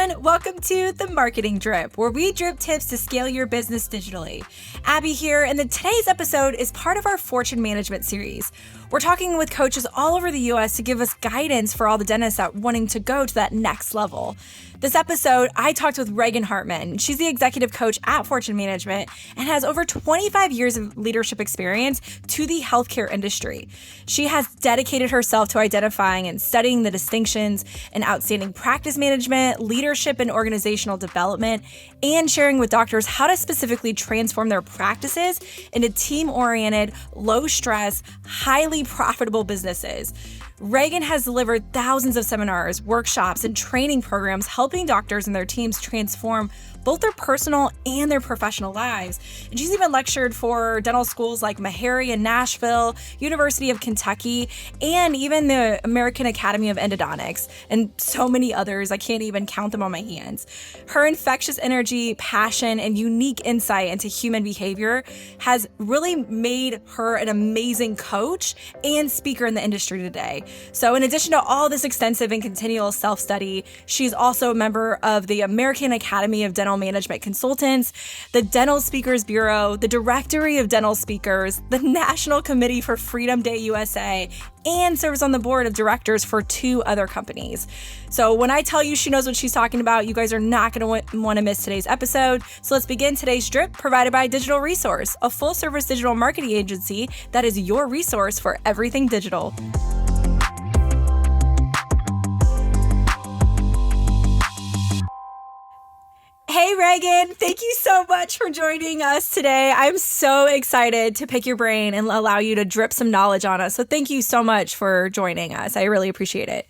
everyone. Welcome to The Marketing Drip, where we drip tips to scale your business digitally. Abby here, and today's episode is part of our Fortune Management series. We're talking with coaches all over the U.S. to give us guidance for all the dentists that wanting to go to that next level. This episode, I talked with Ragan Hartman. She's the executive coach at Fortune Management and has over 25 years of leadership experience to the healthcare industry. She has dedicated herself to identifying and studying the distinctions in outstanding practice management, leadership and organizational development, and sharing with doctors how to specifically transform their practices into team-oriented, low-stress, highly profitable businesses. Ragan has delivered thousands of seminars, workshops, and training programs helping doctors and their teams transform both their personal and their professional lives. And she's even lectured for dental schools like Meharry in Nashville, University of Kentucky, and even the American Academy of Endodontics, and so many others. I can't even count them on my hands. Her infectious energy, passion, and unique insight into human behavior has really made her an amazing coach and speaker in the industry today. So in addition to all this extensive and continual self-study, she's also a member of the American Academy of Dental Management Consultants, the Dental Speakers Bureau, the Directory of Dental Speakers, the National Committee for Freedom Day USA, and serves on the board of directors for 2 other companies. So when I tell you she knows what she's talking about, you guys are not going to want to miss today's episode. So let's begin today's drip, provided by Digital Resource, a full-service digital marketing agency that is your resource for everything digital. Hey, Ragan, thank you so much for joining us today. I'm so excited to pick your brain and allow you to drip some knowledge on us. So thank you so much for joining us. I really appreciate it.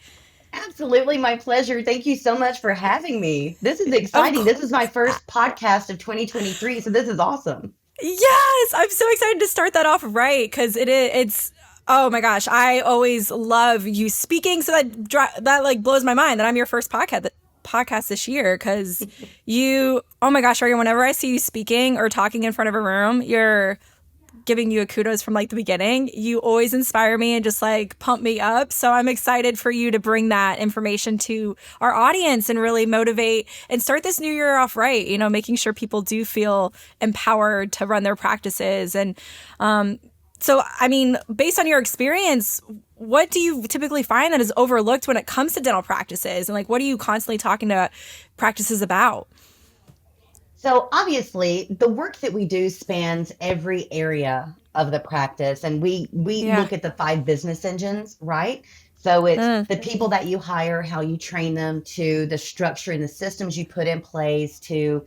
Absolutely, my pleasure. Thank you so much for having me. This is exciting. This is my first podcast of 2023, so this is awesome. Yes, I'm so excited to start that off right, because it's oh my gosh, I always love you speaking. So that like blows my mind that I'm your first podcast this year, because oh my gosh, Ragan, whenever I see you speaking or talking in front of a room, you're giving you a kudos from like the beginning. You always inspire me and just like pump me up. So I'm excited for you to bring that information to our audience and really motivate and start this new year off right, making sure people do feel empowered to run their practices. And so, I mean, based on your experience, what do you typically find that is overlooked when it comes to dental practices? And like, what are you constantly talking to practices about? So obviously, the work that we do spans every area of the practice. And we look at the 5 business engines, right? So it's the people that you hire, how you train them, to the structure and the systems you put in place, to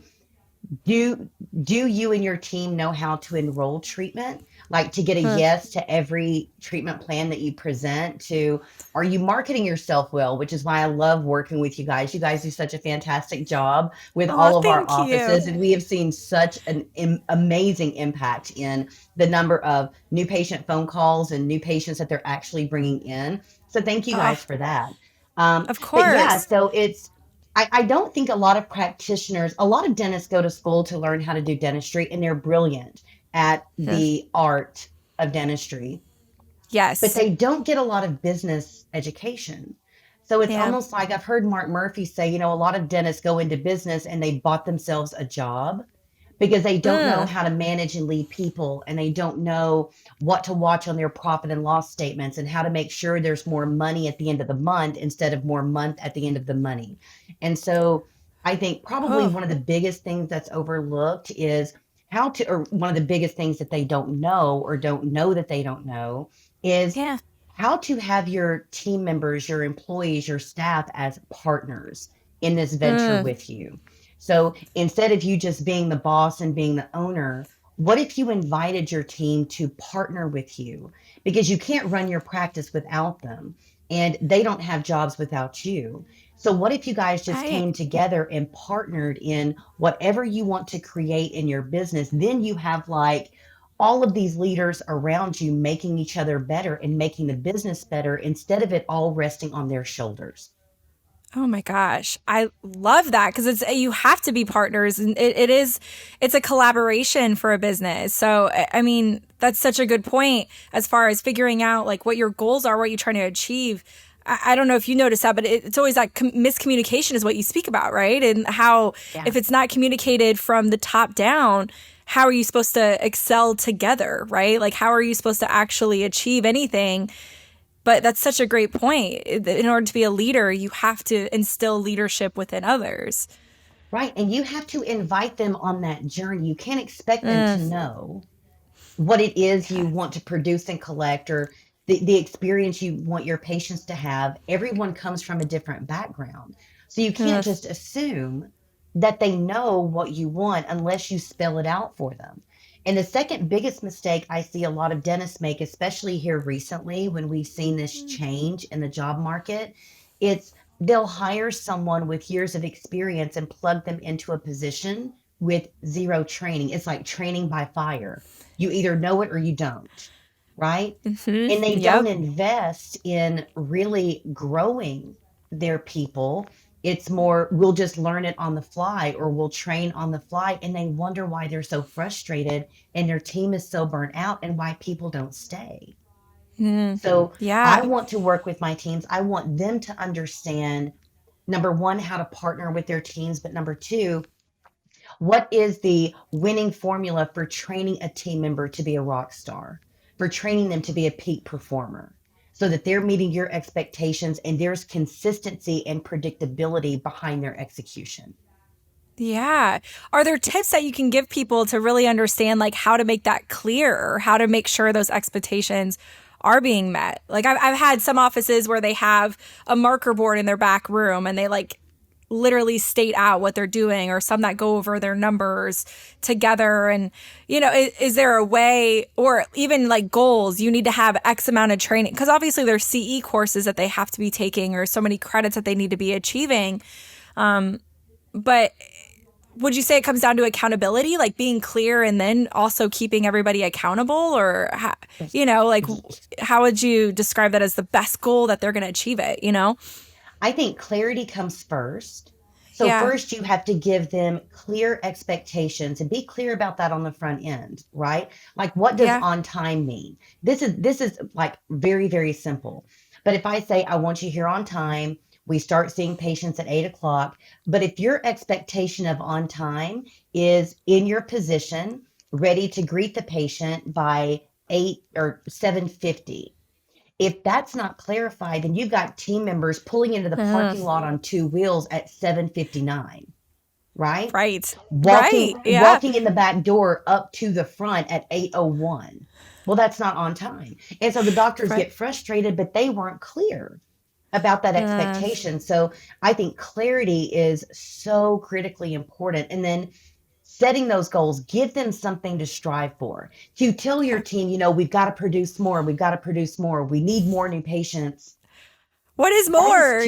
do you and your team know how to enroll treatment? Like to get a yes to every treatment plan that you present, to are you marketing yourself well, which is why I love working with you guys. You guys do such a fantastic job with all of our offices. And we have seen such an amazing impact in the number of new patient phone calls and new patients that they're actually bringing in. So thank you guys for that. Of course. Yeah, so I don't think a lot of dentists go to school to learn how to do dentistry, and they're brilliant at the art of dentistry. Yes. But they don't get a lot of business education. So it's almost like I've heard Mark Murphy say, a lot of dentists go into business and they bought themselves a job because they don't know how to manage and lead people, and they don't know what to watch on their profit and loss statements and how to make sure there's more money at the end of the month instead of more month at the end of the money. And so I think probably one of the biggest things that's overlooked is one of the biggest things that they don't know or don't know that they don't know is how to have your team members, your employees, your staff as partners in this venture with you. So instead of you just being the boss and being the owner, what if you invited your team to partner with you? Because you can't run your practice without them, and they don't have jobs without you. So what if you guys just came together and partnered in whatever you want to create in your business? Then you have like all of these leaders around you making each other better and making the business better instead of it all resting on their shoulders. Oh my gosh. I love that, because you have to be partners, and it's a collaboration for a business. So, I mean, that's such a good point as far as figuring out like what your goals are, what you're trying to achieve. I don't know if you noticed that, but it's always like miscommunication is what you speak about, right? And how if it's not communicated from the top down, how are you supposed to excel together, right? Like, how are you supposed to actually achieve anything? But that's such a great point. In order to be a leader, you have to instill leadership within others. Right. And you have to invite them on that journey. You can't expect them to know what it is you want to produce and collect, or the experience you want your patients to have. Everyone comes from a different background. So you can't just assume that they know what you want unless you spell it out for them. And the second biggest mistake I see a lot of dentists make, especially here recently when we've seen this change in the job market, it's they'll hire someone with years of experience and plug them into a position with zero training. It's like training by fire. You either know it or you don't, right? And they don't invest in really growing their people. It's more, we'll just learn it on the fly, or we'll train on the fly. And they wonder why they're so frustrated and their team is so burnt out and why people don't stay. So I want to work with my teams. I want them to understand, number one, how to partner with their teams. But number two, what is the winning formula for training a team member to be a rock star, for training them to be a peak performer, so that they're meeting your expectations and there's consistency and predictability behind their execution. Yeah. Are there tips that you can give people to really understand like how to make that clear, or how to make sure those expectations are being met? Like I've had some offices where they have a marker board in their back room and they like literally state out what they're doing, or some that go over their numbers together. And, is there a way, or even like goals, you need to have X amount of training? Because obviously there's CE courses that they have to be taking, or so many credits that they need to be achieving. But would you say it comes down to accountability, like being clear and then also keeping everybody accountable? Or, how would you describe that as the best goal that they're going to achieve it, I think clarity comes first. So first you have to give them clear expectations and be clear about that on the front end, right? Like, what does on time mean? This is like very, very simple. But if I say, I want you here on time, we start seeing patients at 8:00. But if your expectation of on time is in your position, ready to greet the patient by 8 or 7:50, if that's not clarified, then you've got team members pulling into the parking lot on two wheels at 7:59, right? Right. Walking in the back door up to the front at 8:01. Well, that's not on time. And so the doctors get frustrated, but they weren't clear about that expectation. So I think clarity is so critically important. And then setting those goals, give them something to strive for. To tell your team, we've got to produce more. We've got to produce more. We need more new patients. What is more?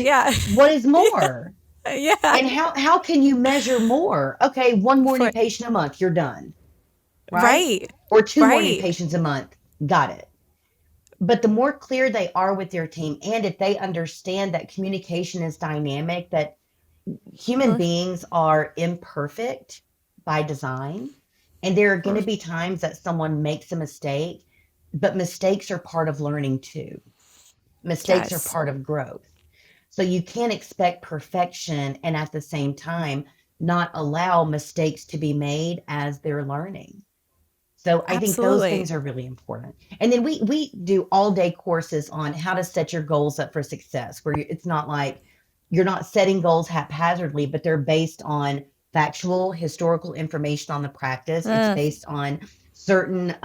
What is more? Yeah. And how can you measure more? Okay, one more new patient a month, you're done. Right. Or two more new patients a month. Got it. But the more clear they are with their team, and if they understand that communication is dynamic, that human beings are imperfect by design, and there are going to be times that someone makes a mistake, but mistakes are part of learning too. Mistakes are part of growth. So you can't expect perfection and at the same time not allow mistakes to be made as they're learning. So I think those things are really important. And then we do all day courses on how to set your goals up for success, where it's not like you're not setting goals haphazardly, but they're based on factual, historical information on the practice. It's based on certain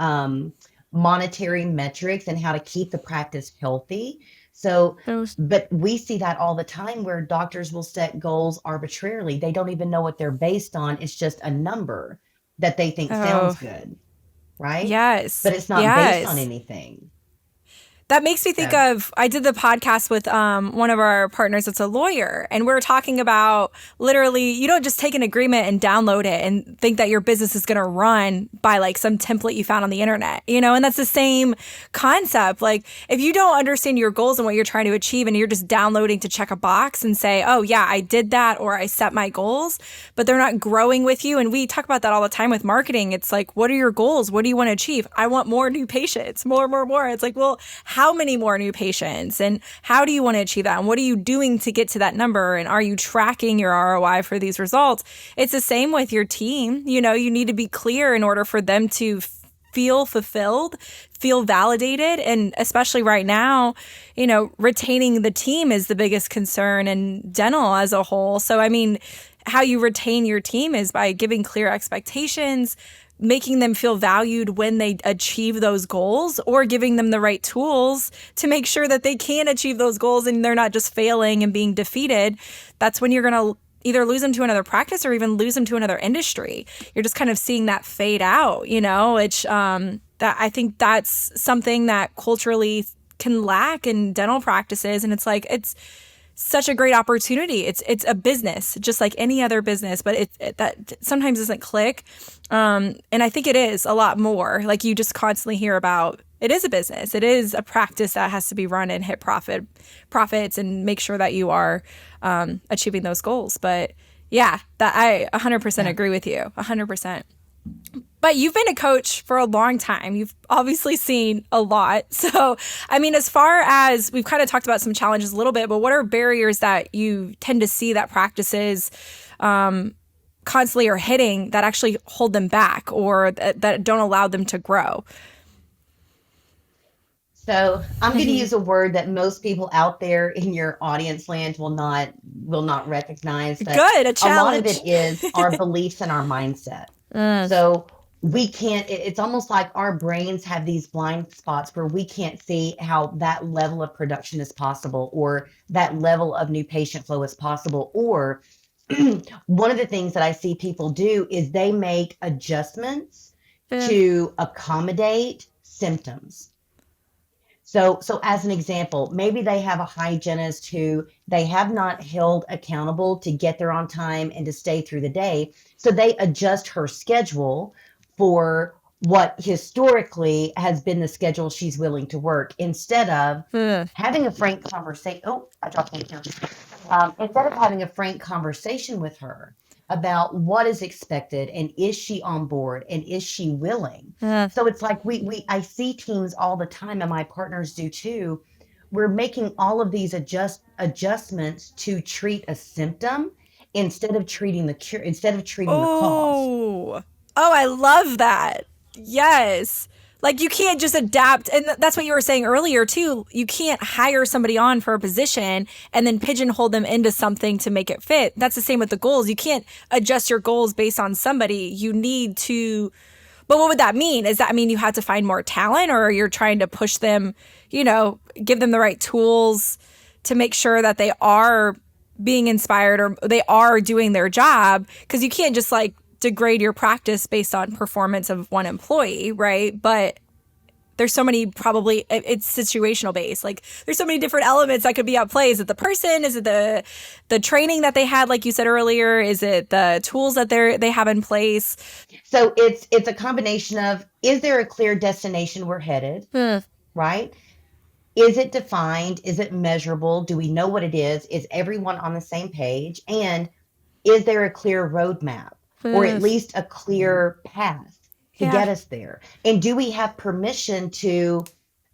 monetary metrics and how to keep the practice healthy. So, but we see that all the time where doctors will set goals arbitrarily. They don't even know what they're based on. It's just a number that they think sounds good. Right? Yes. But it's not based on anything. That makes me think of, I did the podcast with one of our partners that's a lawyer, and we were talking about literally, you don't just take an agreement and download it and think that your business is going to run by like some template you found on the internet, and that's the same concept. Like if you don't understand your goals and what you're trying to achieve, and you're just downloading to check a box and say, oh yeah, I did that, or I set my goals, but they're not growing with you. And we talk about that all the time with marketing. It's like, what are your goals? What do you want to achieve? I want more new patients, more. It's like, well, how many more new patients, and how do you want to achieve that, and what are you doing to get to that number, and are you tracking your ROI for these results? It's the same with your team. You need to be clear in order for them to feel fulfilled, feel validated. And especially right now, retaining the team is the biggest concern in dental as a whole. So, I mean, how you retain your team is by giving clear expectations, making them feel valued when they achieve those goals, or giving them the right tools to make sure that they can achieve those goals and they're not just failing and being defeated. That's when you're going to either lose them to another practice or even lose them to another industry. You're just kind of seeing that fade out, which that I think that's something that culturally can lack in dental practices. And it's like, it's such a great opportunity. It's a business, just like any other business, but that sometimes doesn't click. And I think it is a lot more. Like, you just constantly hear about, it is a business. It is a practice that has to be run and hit profits and make sure that you are achieving those goals. But yeah, that I 100% agree with you, 100%. But you've been a coach for a long time. You've obviously seen a lot. So, I mean, as far as we've kind of talked about some challenges a little bit, but what are barriers that you tend to see that practices constantly are hitting that actually hold them back, or that don't allow them to grow? So I'm going to use a word that most people out there in your audience land will not recognize. But Good, a challenge. A lot of it is our beliefs and our mindset. So we can't, it's almost like our brains have these blind spots where we can't see how that level of production is possible, or that level of new patient flow is possible. Or one of the things that I see people do is they make adjustments to accommodate symptoms. So as an example, maybe they have a hygienist who they have not held accountable to get there on time and to stay through the day. So they adjust her schedule for what historically has been the schedule she's willing to work, instead of having a frank conversation. Oh, I dropped my camera. Instead of having a frank conversation with her about what is expected, and is she on board, and is she willing? So it's like I see teams all the time, and my partners do too. We're making all of these adjustments to treat a symptom instead of treating the cure, instead of treating the cause. Oh, I love that. Yes. Like, you can't just adapt. And that's what you were saying earlier, too. You can't hire somebody on for a position and then pigeonhole them into something to make it fit. That's the same with the goals. You can't adjust your goals based on somebody. You need to. But what would that mean? Does that mean you have to find more talent, or you're trying to push them, give them the right tools to make sure that they are being inspired or they are doing their job? Because you can't just degrade your practice based on performance of one employee, right? But there's so many, probably it's situational based. Like, there's so many different elements that could be at play. Is it the person? Is it the training that they had, like you said earlier? Is it the tools that they have in place? So it's a combination of, is there a clear destination we're headed? Right? Is it defined? Is it measurable? Do we know what it is? Is everyone on the same page? And is there a clear roadmap? Or at least a clear path to get us there? And do we have permission to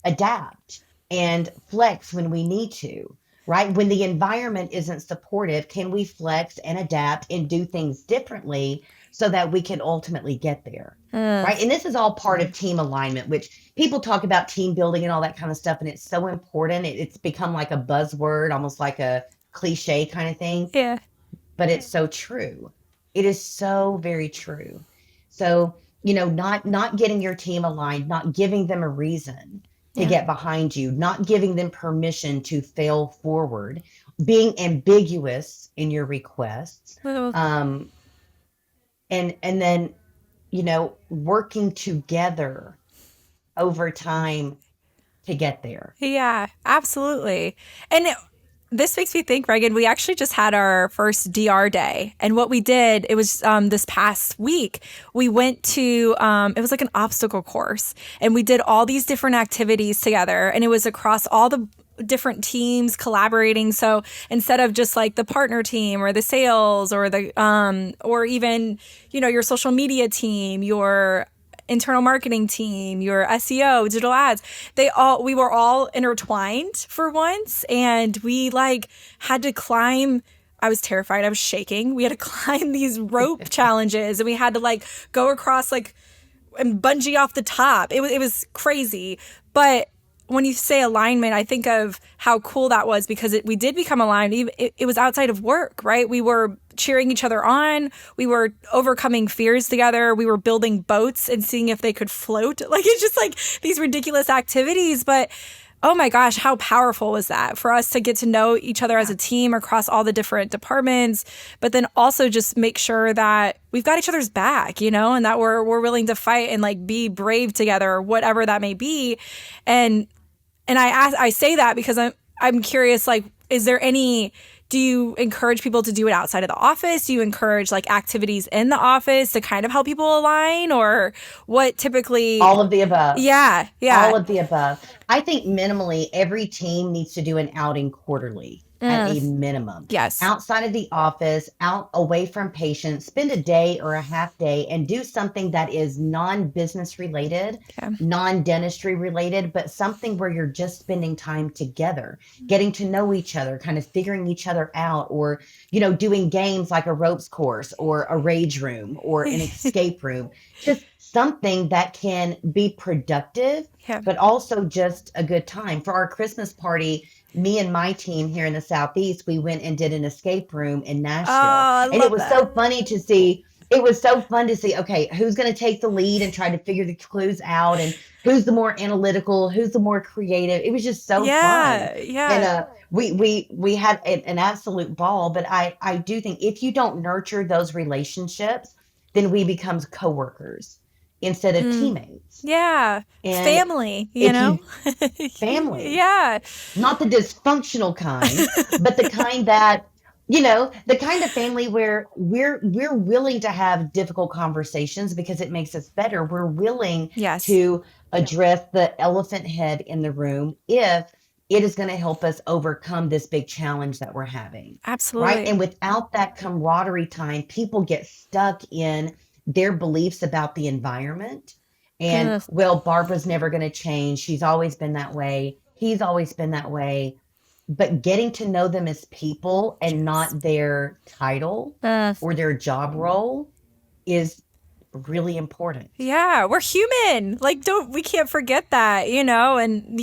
adapt and flex when we need to, right? When the environment isn't supportive, can we flex and adapt and do things differently so that we can ultimately get there, right? And this is all part of team alignment, which people talk about team building and all that kind of stuff. And it's so important. It's become like a buzzword, almost like a cliche kind of thing. Yeah. But it's so true. It is so very true. So, not getting your team aligned, not giving them a reason to get behind you, not giving them permission to fail forward, being ambiguous in your requests, and then, working together over time to get there. Yeah, absolutely. And this makes me think, Ragan, we actually just had our first DR day. And what we did, it was this past week, we went to, it was like an obstacle course. And we did all these different activities together. And it was across all the different teams collaborating. So instead of just like the partner team or the sales or the, or even, your social media team, your internal marketing team, your SEO, digital ads, we were all intertwined for once. And we like had to climb. I was terrified. I was shaking. We had to climb these rope challenges and we had to like go across like and bungee off the top. It was crazy. But when you say alignment, I think of how cool that was because we did become aligned. It was outside of work, right? We were cheering each other on. We were overcoming fears together. We were building boats and seeing if they could float. Like, it's just like these ridiculous activities. But oh my gosh, how powerful was that for us to get to know each other as a team across all the different departments, but then also just make sure that we've got each other's back, and that we're willing to fight and like be brave together or whatever that may be. And I say that because I'm curious, like, do you encourage people to do it outside of the office? Do you encourage like activities in the office to kind of help people align, or what typically? All of the above. Yeah. All of the above. I think minimally every team needs to do an outing quarterly at a minimum. Yes. Outside of the office, out away from patients, spend a day or a half day and do something that is non-business related, non-dentistry related, but something where you're just spending time together, getting to know each other, kind of figuring each other out, or, doing games like a ropes course or a rage room or an escape room. Just something that can be productive, but also just a good time. For our Christmas party, me and my team here in the Southeast, we went and did an escape room in Nashville. And it was so funny to see. It was so fun to see, okay, who's going to take the lead and try to figure the clues out, and who's the more analytical, who's the more creative. It was just so fun. Yeah. And we had an absolute ball. But I do think if you don't nurture those relationships, then we become coworkers instead of teammates. Yeah. And family, family. Yeah. Not the dysfunctional kind, but the kind that, the kind of family where we're willing to have difficult conversations because it makes us better. We're willing to address the elephant head in the room if it is going to help us overcome this big challenge that we're having. Absolutely. Right. And without that camaraderie time, people get stuck in their beliefs about the environment. And Barbara's never going to change. She's always been that way. He's always been that way. But getting to know them as people and not their title or their job role is really important. Yeah, we're human. Like, we can't forget that, and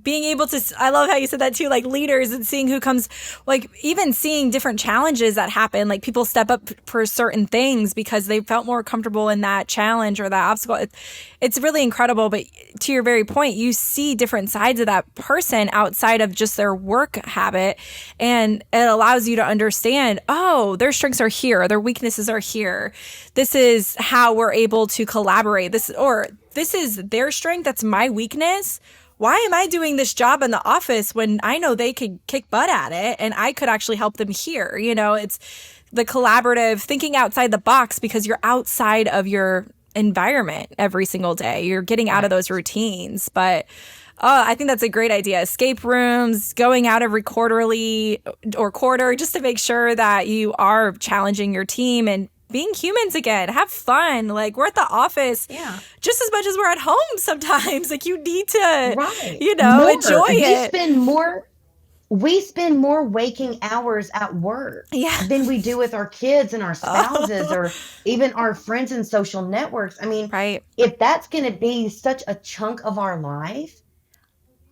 being able to, I love how you said that too, like leaders and seeing who comes, like even seeing different challenges that happen, like people step up for certain things because they felt more comfortable in that challenge or that obstacle. It's really incredible. But to your very point, you see different sides of that person outside of just their work habit. And it allows you to understand, oh, their strengths are here. Their weaknesses are here. This is how we're able to collaborate. This is their strength. That's my weakness. Why am I doing this job in the office when I know they could kick butt at it and I could actually help them here? It's the collaborative thinking outside the box because you're outside of your environment every single day. You're getting out of those routines. But I think that's a great idea. Escape rooms, going out every quarterly or quarter just to make sure that you are challenging your team and being humans again. Have fun. Like, we're at the office just as much as we're at home sometimes. Like, you need to, enjoy it. We spend more waking hours at work than we do with our kids and our spouses or even our friends and social networks. I mean, if that's going to be such a chunk of our life,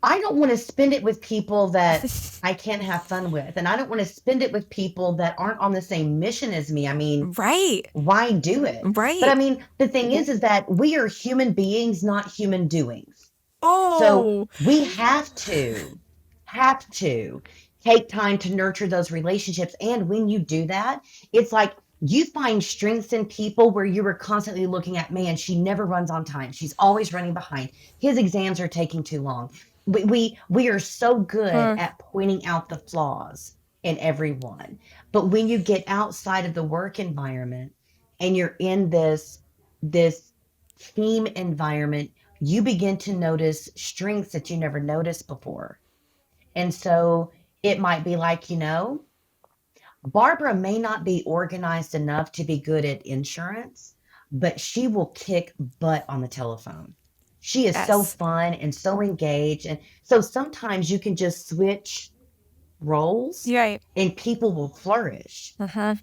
I don't want to spend it with people that I can't have fun with. And I don't want to spend it with people that aren't on the same mission as me. I mean, why do it? Right. But I mean, the thing is that we are human beings, not human doings. Oh. So we have to take time to nurture those relationships. And when you do that, it's like you find strengths in people where you were constantly looking at, man, she never runs on time. She's always running behind. His exams are taking too long. We are so good at pointing out the flaws in everyone. But when you get outside of the work environment and you're in this team environment, you begin to notice strengths that you never noticed before. And so it might be like, Barbara may not be organized enough to be good at insurance, but she will kick butt on the telephone. She is so Yes. fun and so engaged. And so sometimes you can just switch roles You're right. and people will flourish. Uh-huh.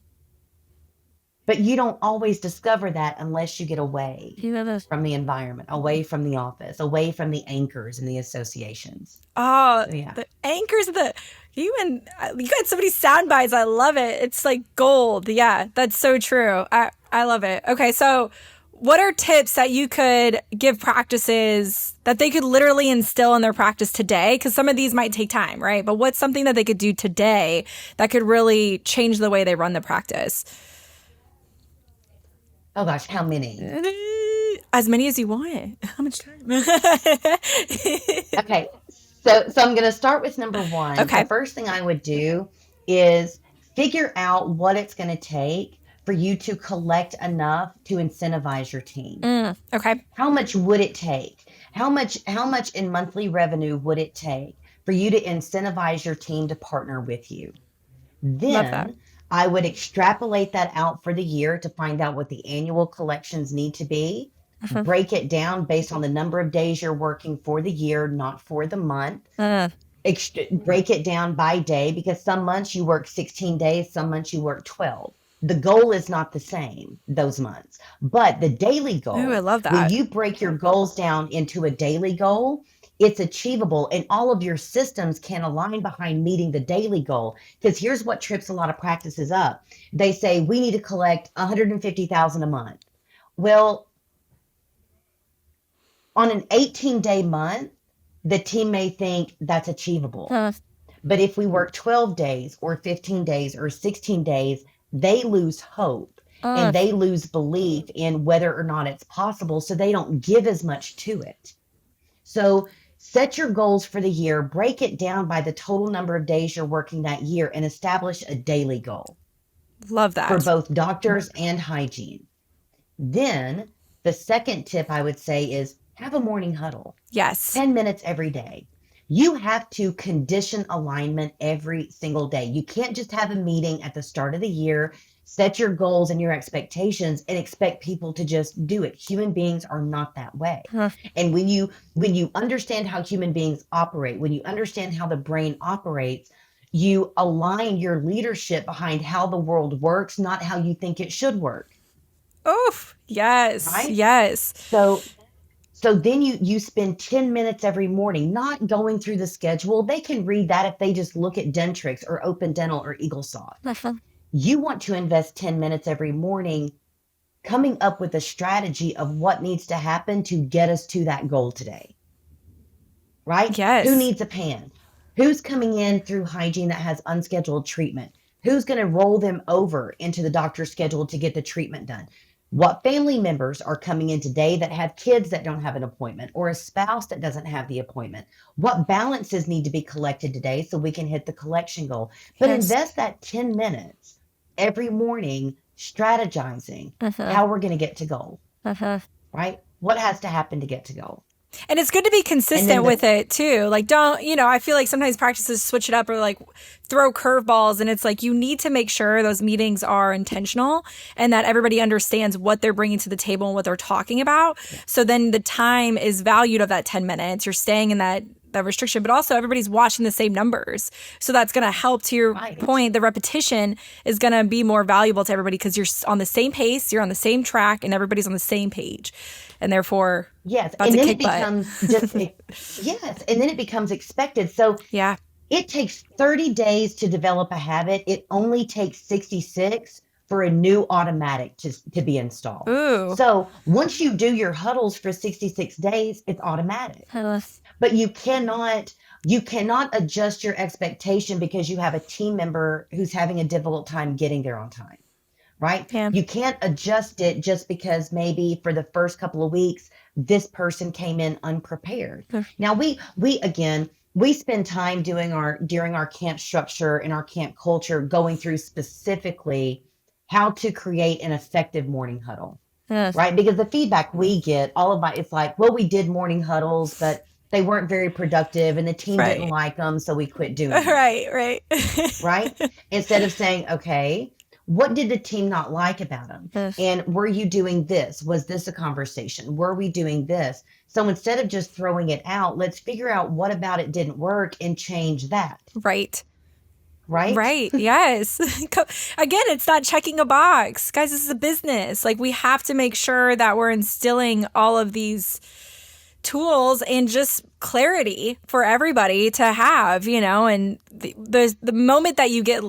But you don't always discover that unless you get away You know those. from the environment, away from the office, away from the anchors and the associations. Oh, So yeah. the anchors of the you got so many sound bites. I love it. It's like gold. Yeah, that's so true. I love it. Okay, so what are tips that you could give practices that they could literally instill in their practice today? Because some of these might take time, right? But what's something that they could do today that could really change the way they run the practice? Oh gosh, how many? As many as you want. How much time? Okay. So I'm going to start with number one. The Okay. first thing I would do is figure out what it's going to take for you to collect enough to incentivize your team. Okay. How much would it take? How much in monthly revenue would it take for you to incentivize your team to partner with you? Love that. Then I would extrapolate that out for the year to find out what the annual collections need to be, Uh-huh. break it down based on the number of days you're working for the year, not for the month. Break it down by day because some months you work 16 days, some months you work 12. The goal is not the same those months, but the daily Ooh, I goal, love when that. you break your goals down into a daily goal, it's achievable and all of your systems can align behind meeting the daily goal. Because here's what trips a lot of practices up. They say we need to collect 150,000 a month. Well, on an 18-day month, the team may think that's achievable. But if we work 12 days or 15 days or 16 days, they lose hope and they lose belief in whether or not it's possible. So they don't give as much to it. So set your goals for the year, break it down by the total number of days you're working that year, and establish a daily goal Love for that. both doctors and hygiene. Then the second tip I would say is have a morning huddle. Yes. 10 minutes every day. You have to condition alignment every single day. You can't just have a meeting at the start of the year, set your goals and your expectations and expect people to just do it. Human beings are not that way. And when you understand how human beings operate, when you understand how the brain operates, you align your leadership behind how the world works, not how you think it should work. Oof. Yes. Right? Yes. So then you spend 10 minutes every morning not going through the schedule. They can read that if they just look at Dentrix or Open Dental or Eaglesoft. You want to invest 10 minutes every morning coming up with a strategy of what needs to happen to get us to that goal today. Right? Yes. Who needs a pan? Who's coming in through hygiene that has unscheduled treatment? Who's going to roll them over into the doctor's schedule to get the treatment done? What family members are coming in today that have kids that don't have an appointment or a spouse that doesn't have the appointment? What balances need to be collected today so we can hit the collection goal? But Yes. invest that 10 minutes every morning strategizing how we're going to get to goal, right? What has to happen to get to goal? And it's good to be consistent the- with it too. Like, don't, I feel like sometimes practices switch it up or like throw curveballs. And it's like you need to make sure those meetings are intentional and that everybody understands what they're bringing to the table and what they're talking about. So then the time is valued of that 10 minutes. You're staying in that restriction, but also everybody's watching the same numbers. So that's going to help, to your point. The repetition is going to be more valuable to everybody because you're on the same pace, you're on the same track, and everybody's on the same page. And therefore, yes, and then it becomes yes, and then it becomes expected. So yeah, it takes 30 days to develop a habit. It only takes 66 for a new automatic to be installed. Ooh. So once you do your huddles for 66 days, it's automatic. But you cannot adjust your expectation because you have a team member who's having a difficult time getting there on time. Right? Yeah. You can't adjust it just because maybe for the first couple of weeks, this person came in unprepared. Now we spend time during our camp structure and our camp culture going through specifically how to create an effective morning huddle. Right? Because the feedback we get, it's like, well, we did morning huddles, but they weren't very productive and the team didn't like them, so we quit doing them. Right. Right? Instead of saying, okay, What did the team not like about them? And were you doing this? Was this a conversation? Were we doing this? So instead of just throwing it out, let's figure out what about it didn't work and change that. Right. Right? Right. Yes. Again, it's not checking a box. Guys, this is a business. Like, we have to make sure that we're instilling all of these tools and just clarity for everybody to have, and the moment that you get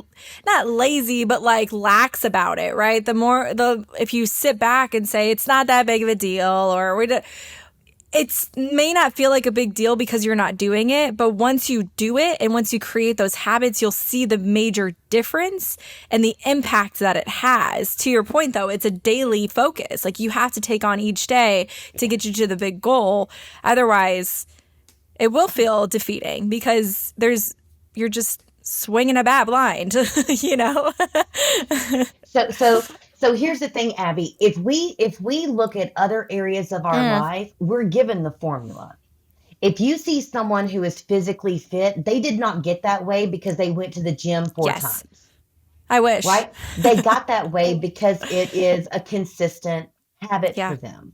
not lazy, but like lax about it, right? If you sit back and say, it's not that big of a deal, or it may not feel like a big deal because you're not doing it, but once you do it and once you create those habits, you'll see the major difference and the impact that it has. To your point, though, it's a daily focus. Like, you have to take on each day to get you to the big goal. Otherwise, it will feel defeating because you're just swinging a bat blind, So here's the thing, Abby. If we look at other areas of our life, we're given the formula. If you see someone who is physically fit, they did not get that way because they went to the gym 4 times. I wish. Right? They got that way because it is a consistent habit for them.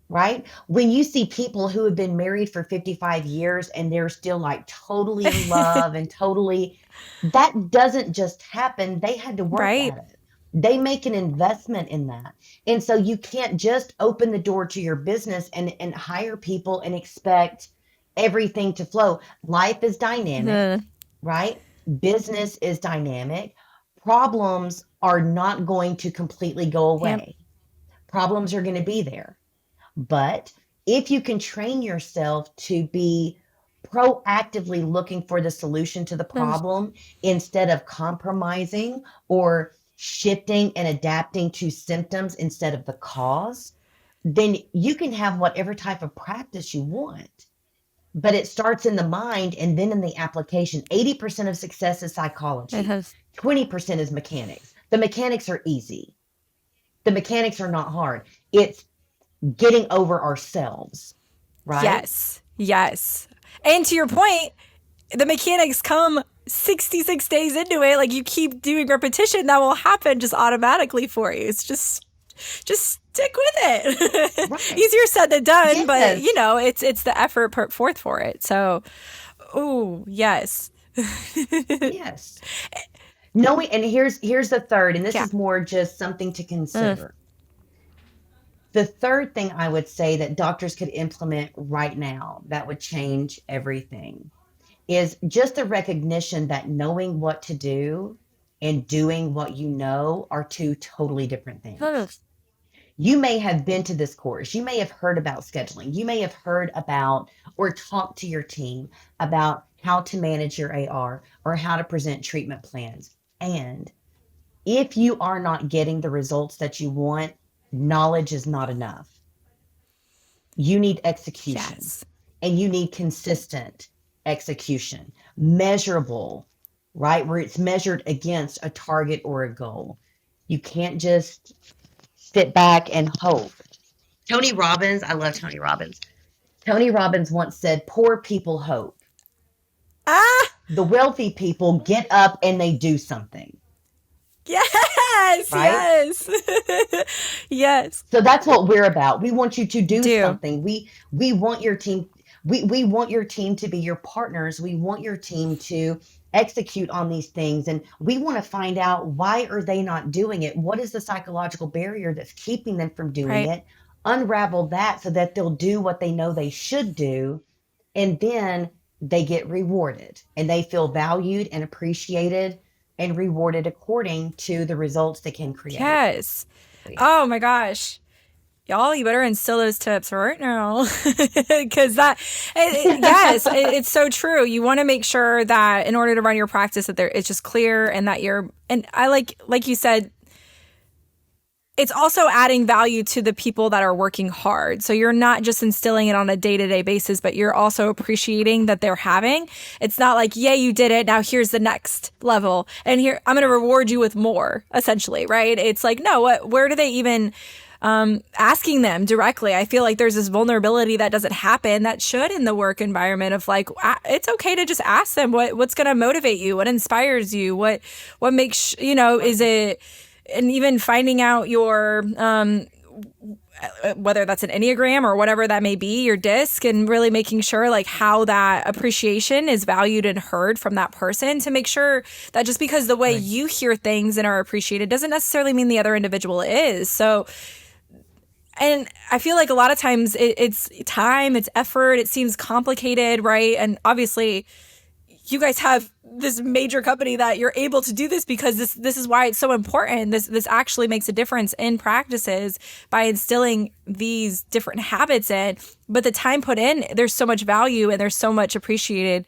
Right? When you see people who have been married for 55 years and they're still like totally in love and totally, that doesn't just happen. They had to work at it. They make an investment in that. And so you can't just open the door to your business and hire people and expect everything to flow. Life is dynamic, right? Business is dynamic. Problems are not going to completely go away. Problems are going to be there. But if you can train yourself to be proactively looking for the solution to the problem instead of compromising or shifting and adapting to symptoms instead of the cause, then you can have whatever type of practice you want. But it starts in the mind and then in the application. 80% of success is psychology. 20% is mechanics. The mechanics are easy. The mechanics are not hard. It's getting over ourselves, right? Yes. And to your point, the mechanics come 66 days into it. Like, you keep doing repetition, that will happen just automatically for you. It's just stick with it. Right. Easier said than done, but it's the effort put forth for it. So, yes. Yes. No, and here's the third, and this is more just something to consider. The third thing I would say that doctors could implement right now that would change everything is just the recognition that knowing what to do and doing what you know are two totally different things. You may have been to this course. You may have heard about scheduling. You may have heard about or talked to your team about how to manage your AR or how to present treatment plans. And if you are not getting the results that you want, knowledge is not enough. You need execution, and you need consistent execution, measurable, right? Where it's measured against a target or a goal. You can't just sit back and hope. Tony Robbins, I love Tony Robbins. Tony Robbins once said, poor people hope. The wealthy people get up and they do something. Yes, right? Yes. So that's what we're about. We want you to do something. We want your team. We want your team to be your partners. We want your team to execute on these things. And we want to find out, why are they not doing it? What is the psychological barrier that's keeping them from doing it? Unravel that so that they'll do what they know they should do. And then they get rewarded and they feel valued and appreciated and rewarded according to the results they can create. Yes. Oh my gosh. Y'all, you better instill those tips right now. Because it's so true. You want to make sure that in order to run your practice, that it's just clear and that and I like you said, it's also adding value to the people that are working hard. So you're not just instilling it on a day-to-day basis, but you're also appreciating that they're having. It's not like, yay, you did it. Now here's the next level. And here, I'm going to reward you with more, essentially, right? It's like, no, where do they even asking them directly? I feel like there's this vulnerability that doesn't happen that should in the work environment of like, it's okay to just ask them what's going to motivate you, what inspires you, what makes, is and even finding out your, whether that's an Enneagram or whatever that may be, your disc, and really making sure like how that appreciation is valued and heard from that person, to make sure that just because the way you hear things and are appreciated doesn't necessarily mean the other individual is. So, and I feel like a lot of times it's time, it's effort, it seems complicated, right? And obviously you guys have this major company that you're able to do this because this is why it's so important. This actually makes a difference in practices by instilling these different habits in. But the time put in, there's so much value and there's so much appreciated.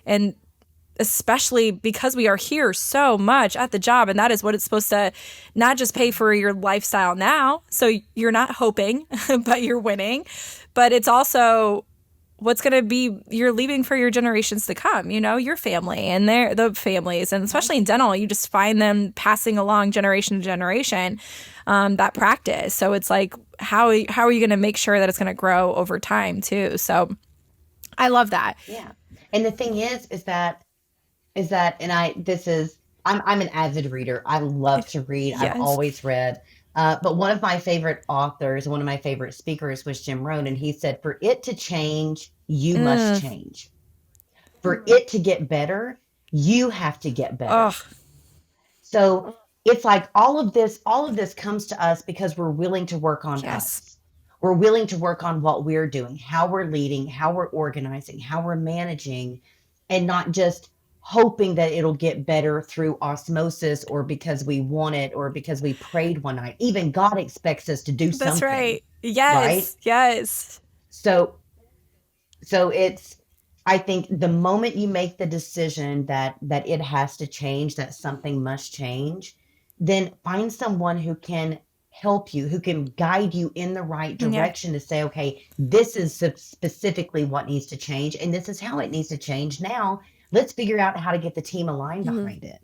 And especially because we are here so much at the job, and that is what it's supposed to not just pay for your lifestyle now. So you're not hoping, but you're winning. But it's also what's going to be you're leaving for your generations to come, your family and the families. And especially in dental, you just find them passing along generation to generation, that practice. So it's like, how are you going to make sure that it's going to grow over time too? So I love that. Yeah. And the thing is that, I'm an avid reader. I love to read. Yes. I've always read. But one of my favorite authors, one of my favorite speakers was Jim Rohn. And he said, for it to change, you must change. For it to get better, you have to get better. So it's like all of this comes to us because we're willing to work on us. We're willing to work on what we're doing, how we're leading, how we're organizing, how we're managing, and not just hoping that it'll get better through osmosis or because we want it or because we prayed one night. Even God expects us to do something. That's right. Yes. Right? Yes. So I think the moment you make the decision that it has to change, that something must change, then find someone who can help you, who can guide you in the right direction to say, okay, this is specifically what needs to change. And this is how it needs to change. Now let's figure out how to get the team aligned behind it.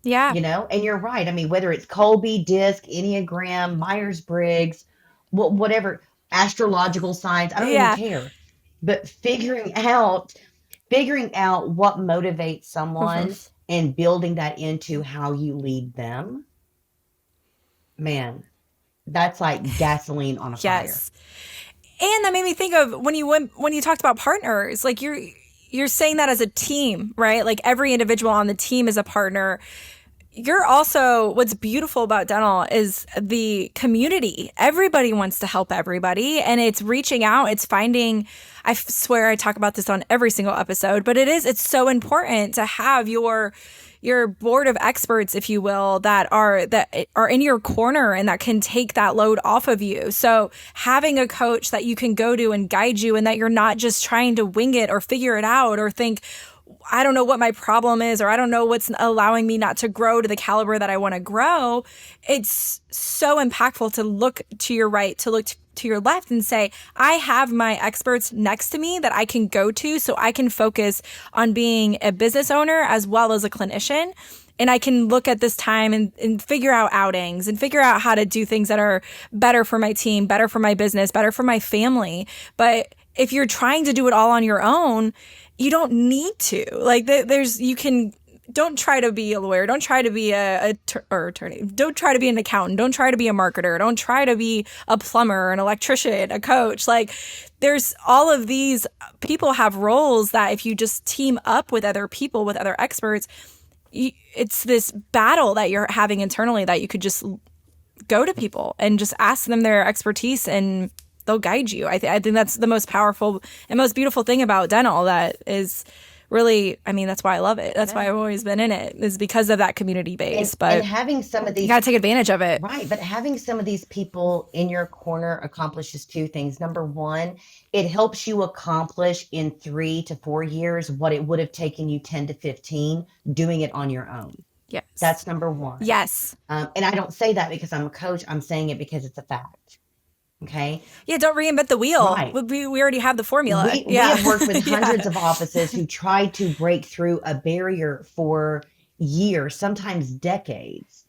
Yeah. And you're right. I mean, whether it's Colby, DISC, Enneagram, Myers-Briggs, whatever, astrological signs, I don't even care. But figuring out what motivates someone and building that into how you lead them, man, that's like gasoline on a fire. And that made me think of when you talked about partners, like you're saying that as a team, right? Like every individual on the team is a partner. You're also, what's beautiful about dental is the community. Everybody wants to help everybody, and it's reaching out. It's finding, I swear I talk about this on every single episode, but it's so important to have your board of experts, if you will, that are in your corner and that can take that load off of you. So having a coach that you can go to and guide you, and that you're not just trying to wing it or figure it out or think, I don't know what my problem is, or I don't know what's allowing me not to grow to the caliber that I want to grow. It's so impactful to look to your right, to look to your left and say, I have my experts next to me that I can go to so I can focus on being a business owner as well as a clinician. And I can look at this time and figure out outings and figure out how to do things that are better for my team, better for my business, better for my family. But if you're trying to do it all on your own, you don't need to. Like don't try to be a lawyer. Don't try to be or attorney. Don't try to be an accountant. Don't try to be a marketer. Don't try to be a plumber, an electrician, a coach. Like there's all of these people have roles that if you just team up with other people, with other experts, it's this battle that you're having internally that you could just go to people and just ask them their expertise and they'll guide you. I think that's the most powerful and most beautiful thing about dental that is really, I mean, that's why I love it. That's why I've always been in it, is because of that community base. And having some of these, you got to take advantage of it. Right. But having some of these people in your corner accomplishes two things. Number one, it helps you accomplish in 3 to 4 years what it would have taken you 10 to 15 doing it on your own. Yes. That's number one. Yes. And I don't say that because I'm a coach. I'm saying it because it's a fact. Okay. Yeah, don't reinvent the wheel. Right. We already have the formula. We have worked with hundreds of offices who tried to break through a barrier for years, sometimes decades,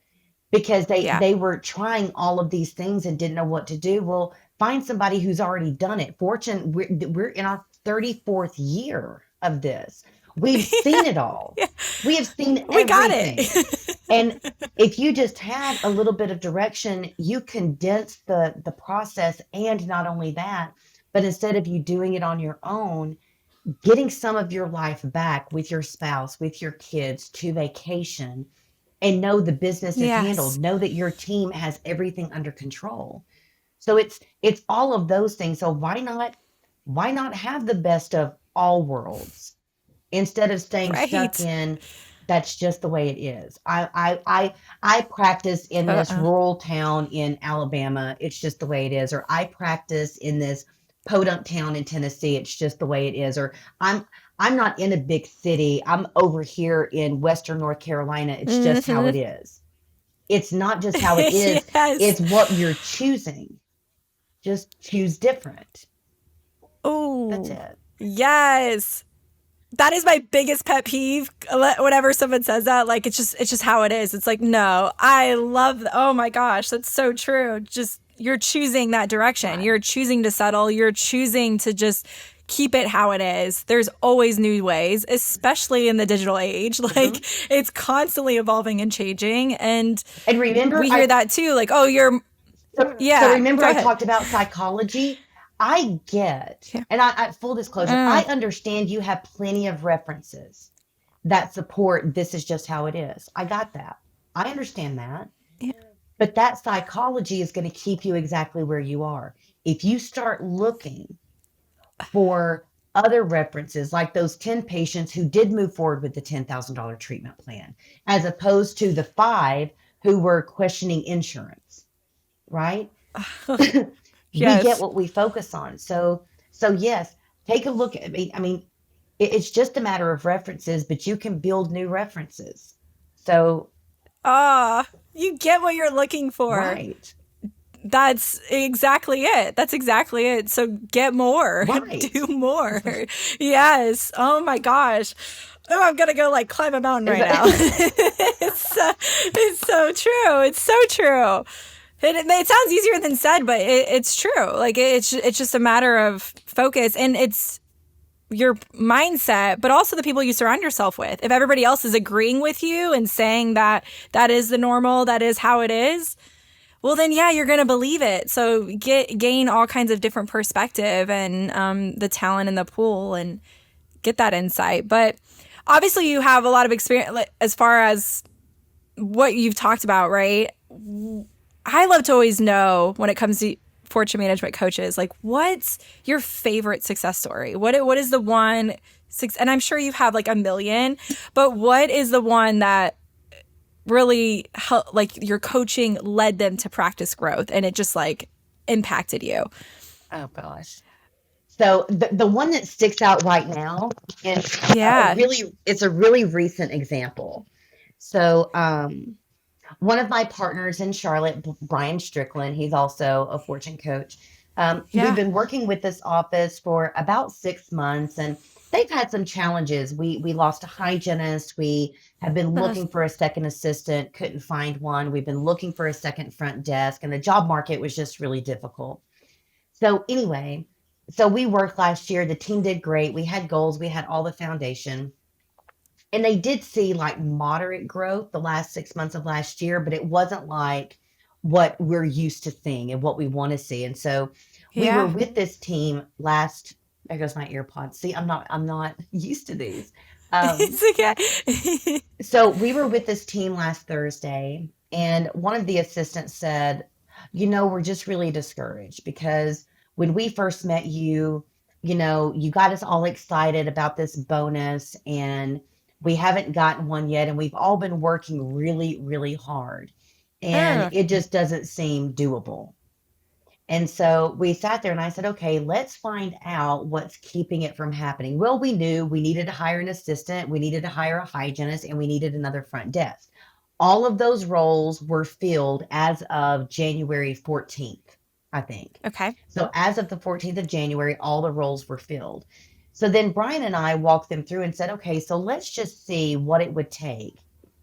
because they were trying all of these things and didn't know what to do. Well, find somebody who's already done it. We're in our 34th year of this. We've seen it all. Yeah, We have seen we got everything. it. And if you just have a little bit of direction, you condense the process. And not only that, but instead of you doing it on your own, getting some of your life back with your spouse, with your kids to vacation, and know the business is handled, Yes. know that your team has everything under control. So it's all of those things. So why not have the best of all worlds instead of staying stuck Right. in that's just the way it is. I practice in this Uh-uh. rural town in Alabama. It's just the way it is. Or I practice in this podunk town in Tennessee. It's just the way it is. Or I'm not in a big city. I'm over here in Western North Carolina. It's just how Hmm. it is. It's not just how it is. Yes. It's what you're choosing. Just choose different. That's Oh, it. yes. That is my biggest pet peeve. Whenever someone says that, like it's just how it is. It's like, no, I love. Oh my gosh, that's so true. Just you're choosing that direction. Right. You're choosing to settle. You're choosing to just keep it how it is. There's always new ways, especially in the digital age. Hmm. Like it's constantly evolving and changing, and And remember, we hear I that too. Like, oh, you're so yeah. remember Go I ahead. talked about psychology. I get, Yeah. and I full disclosure, I Mm, understand you have plenty of references that support this is just how it is. I got that. I understand that. yeah. But that psychology is going to keep you exactly where you are. If you start looking for other references, like those 10 patients who did move forward with the $10,000 treatment plan, as opposed to the five who were questioning insurance, right? We get Yes. what we focus on. So yes, take a look at me. I mean, it's just a matter of references, but you can build new references. So, Ah, you get what you're looking for. right, That's exactly it. That's exactly it. So get more, right. do more. Yes. Oh my gosh. Oh, I'm gonna go like climb a mountain Is right now. that- It's so true. It's so true. It sounds easier than said, but it's true. Like it's just a matter of focus, and it's your mindset, but also the people you surround yourself with. If everybody else is agreeing with you and saying that that is the normal, that is how it is, well then yeah, you're gonna believe it. So gain all kinds of different perspective and the talent in the pool and get that insight. But obviously you have a lot of experience like, as far as what you've talked about, right? I love to always know when it comes to fortune management coaches, like what's your favorite success story? What is the one, and I'm sure you have like a million, but what is the one that really help, like your coaching led them to practice growth and it just like impacted you? oh gosh. So the one that sticks out right now is Yeah. it's a really recent example. So one of my partners in Charlotte, Brian Strickland, he's also a fortune coach. We've Yeah. been working with this office for about 6 months, and they've had some challenges. We lost a hygienist. We have been Uh, looking for a second assistant, couldn't find one. We've been looking for a second front desk, and the job market was just really difficult. So anyway, so we worked last year. The team did great. We had goals. We had all the foundation. And they did see like moderate growth the last 6 months of last year, but it wasn't like what we're used to seeing and what we want to see. And so we were yeah. with this team last, there goes my earpods. See, I'm not used to these. Um, It's okay. so we were with this team last Thursday, and one of the assistants said, we're just really discouraged because when we first met you, you got us all excited about this bonus, and we haven't gotten one yet. And we've all been working really, really hard, and uh, it just doesn't seem doable. And so we sat there and I said, okay, let's find out what's keeping it from happening. Well, we knew we needed to hire an assistant, we needed to hire a hygienist, and we needed another front desk. All of those roles were filled as of January 14th, I think. okay. So as of the 14th of January, all the roles were filled. So then Brian and I walked them through and said, okay, so let's just see what it would take.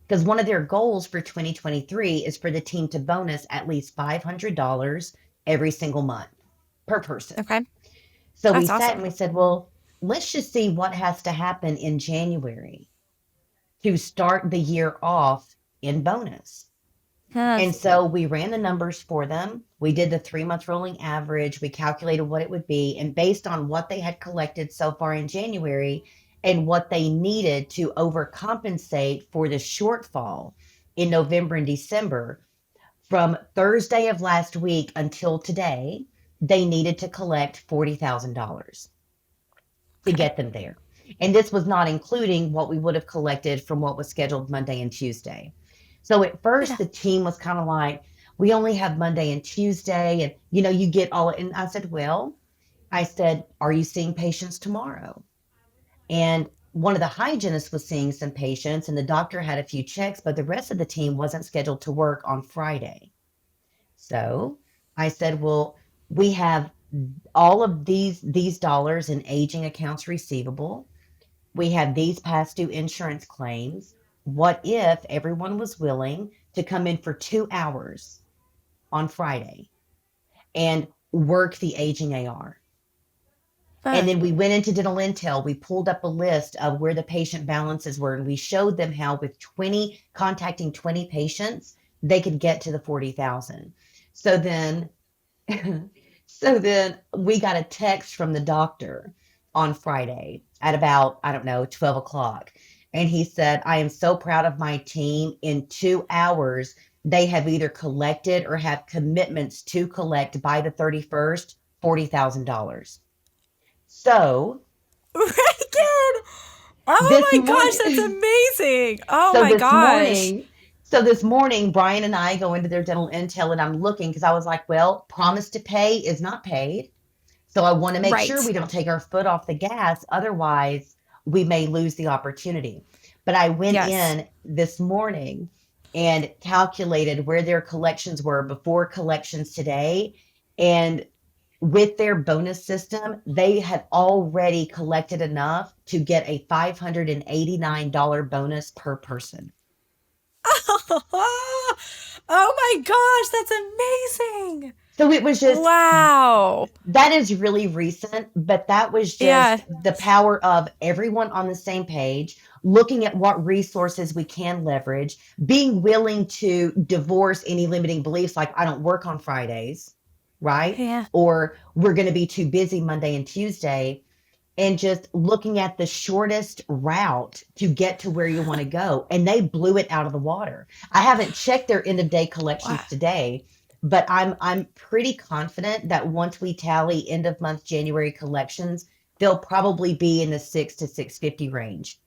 Because one of their goals for 2023 is for the team to bonus at least $500 every single month per person. Okay. So we That's sat and awesome. we said, well, let's just see what has to happen in January to start the year off in bonus. And so we ran the numbers for them. We did the 3-month rolling average. We calculated what it would be. And based on what they had collected so far in January and what they needed to overcompensate for the shortfall in November and December, from Thursday of last week until today, they needed to collect $40,000 to get them there. And this was not including what we would have collected from what was scheduled Monday and Tuesday. So at first, the team was kind of like, we only have Monday and Tuesday. And, you get all, and I said, are you seeing patients tomorrow? And one of the hygienists was seeing some patients and the doctor had a few checks, but the rest of the team wasn't scheduled to work on Friday. So I said, we have all of these dollars in aging accounts receivable. We have these past due insurance claims. What if everyone was willing to come in for 2 hours on Friday and work the aging AR? And then we went into dental intel. We pulled up a list of where the patient balances were, and we showed them how with contacting 20 patients, they could get to the 40,000. So then we got a text from the doctor on Friday at about, 12 o'clock. And he said, I am so proud of my team. In 2 hours, they have either collected or have commitments to collect by the 31st, $40,000. So, Ragan! Oh my gosh, that's amazing. Oh my gosh. So this morning, Brian and I go into their dental intel and I'm looking because I was like, promise to pay is not paid. So I want to make sure we don't take our foot off the gas. Otherwise, we may lose the opportunity. But I went in this morning and calculated where their collections were before collections today. And with their bonus system, they had already collected enough to get a $589 bonus per person. Oh my gosh, that's amazing. So it was just, wow. That is really recent, but that was just the power of everyone on the same page, looking at what resources we can leverage, being willing to divorce any limiting beliefs like I don't work on Fridays, right? Yeah. Or we're going to be too busy Monday and Tuesday, and just looking at the shortest route to get to where you want to go. And they blew it out of the water. I haven't checked their end of day collections today, but I'm pretty confident that once we tally end of month January collections, they'll probably be in the 6 to 650 range.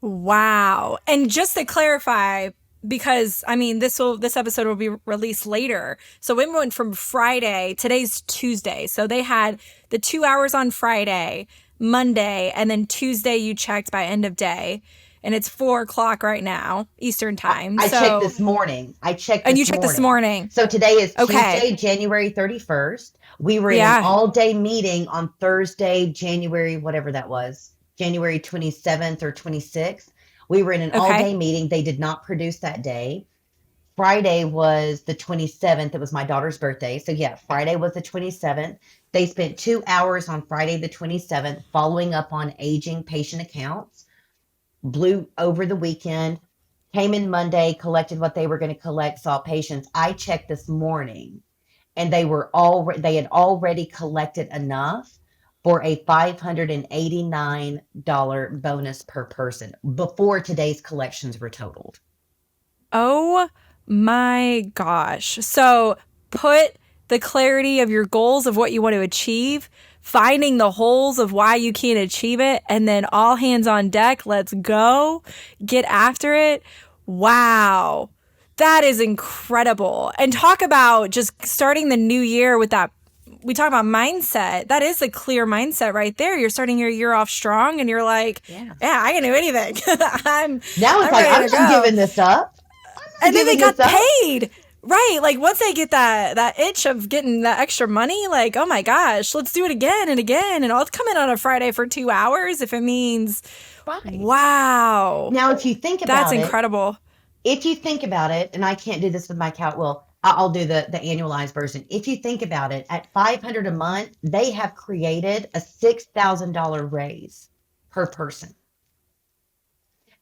Wow. And just to clarify, because this episode will be released later. So it went from Friday, today's Tuesday. So they had the 2 hours on Friday, Monday, and then Tuesday you checked by end of day. And it's 4:00 right now, Eastern time. I checked this morning. And you checked this morning. So today is Tuesday, January 31st. We were in an all-day meeting on Thursday, January, whatever that was, January 27th or 26th. We were in an all-day meeting. They did not produce that day. Friday was the 27th. It was my daughter's birthday. So Friday was the 27th. They spent 2 hours on Friday the 27th following up on aging patient accounts. Blew over the weekend, came in Monday, collected what they were going to collect, saw patients. I checked this morning and they had already collected enough for a $589 bonus per person before today's collections were totaled. Oh my gosh. So put the clarity of your goals of what you want to achieve, finding the holes of why you can't achieve it, and then all hands on deck. Let's go. Get after it. Wow. That is incredible. And talk about just starting the new year with that. We talk about mindset. That is a clear mindset right there. You're starting your year off strong and you're like, I can do anything. I'm not giving this up. And then they got paid. Right. Like once they get that itch of getting that extra money, like, oh my gosh, let's do it again and again. And I'll come in on a Friday for 2 hours if it means, wow. Now, if you think about that's incredible. If you think about it, and I can't do this with my cat, I'll do the annualized version. If you think about it, at $500 a month, they have created a $6,000 raise per person.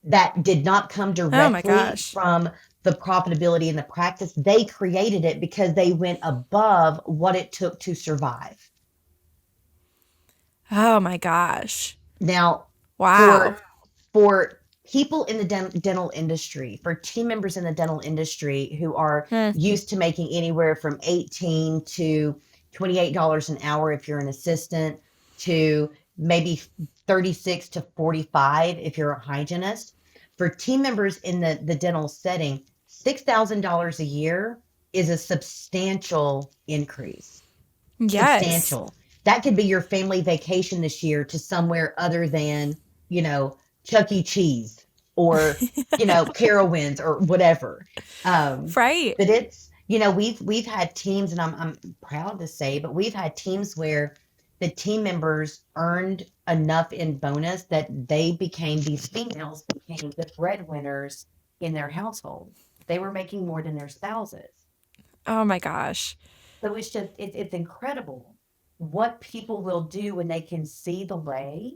That did not come Oh my directly gosh. from the profitability and the practice. They created it because they went above what it took to survive. Oh my gosh. Now, Wow. for people in the dental industry, for team members in the dental industry who are used to making anywhere from $18 to $28 an hour if you're an assistant, to maybe 36 to 45 if you're a hygienist. For team members in the dental setting, $6,000 a year is a substantial increase. Yes. Substantial. That could be your family vacation this year to somewhere other than, Chuck E. Cheese or, Carowinds or whatever. Right. But it's, we've had teams, and I'm proud to say, but we've had teams where the team members earned enough in bonus that these females became the breadwinners in their household. They were making more than their spouses. Oh my gosh. So it's incredible what people will do when they can see the way.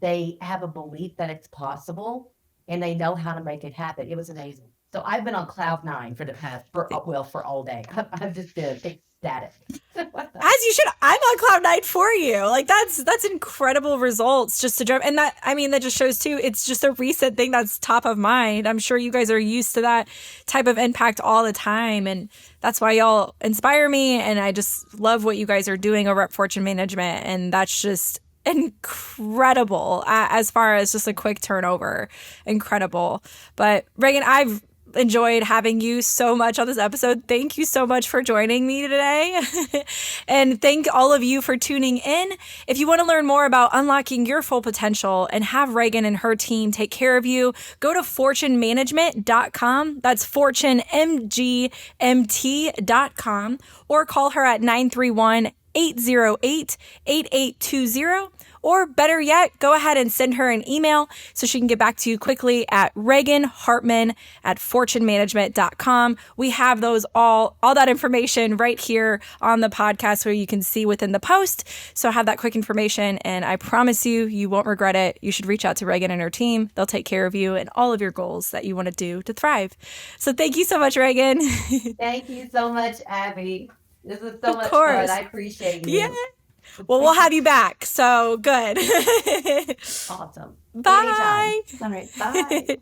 They have a belief that it's possible and they know how to make it happen. It was amazing. So I've been on cloud nine for all day. I've just been ecstatic. As you should. I'm on cloud nine for you. Like that's incredible results just to drive. And that just shows too, it's just a recent thing that's top of mind. I'm sure you guys are used to that type of impact all the time. And that's why y'all inspire me. And I just love what you guys are doing over at Fortune Management. And that's just incredible as far as just a quick turnover. Incredible. But Ragan, I've enjoyed having you so much on this episode. Thank you so much for joining me today. And thank all of you for tuning in. If you want to learn more about unlocking your full potential and have Ragan and her team take care of you, go to fortunemanagement.com. That's fortunemgmt.com, or call her at 931-808-8820. Or better yet, go ahead and send her an email so she can get back to you quickly at raganhartman@fortunemanagement.com. We have all that information right here on the podcast where you can see within the post. So have that quick information, and I promise you won't regret it. You should reach out to Ragan and her team. They'll take care of you and all of your goals that you want to do to thrive. So thank you so much, Ragan. Thank you so much, Abby. This was so much fun. I appreciate you. Yeah. Well, we'll have you back. So good. Awesome. Bye. Anytime. All right. Bye.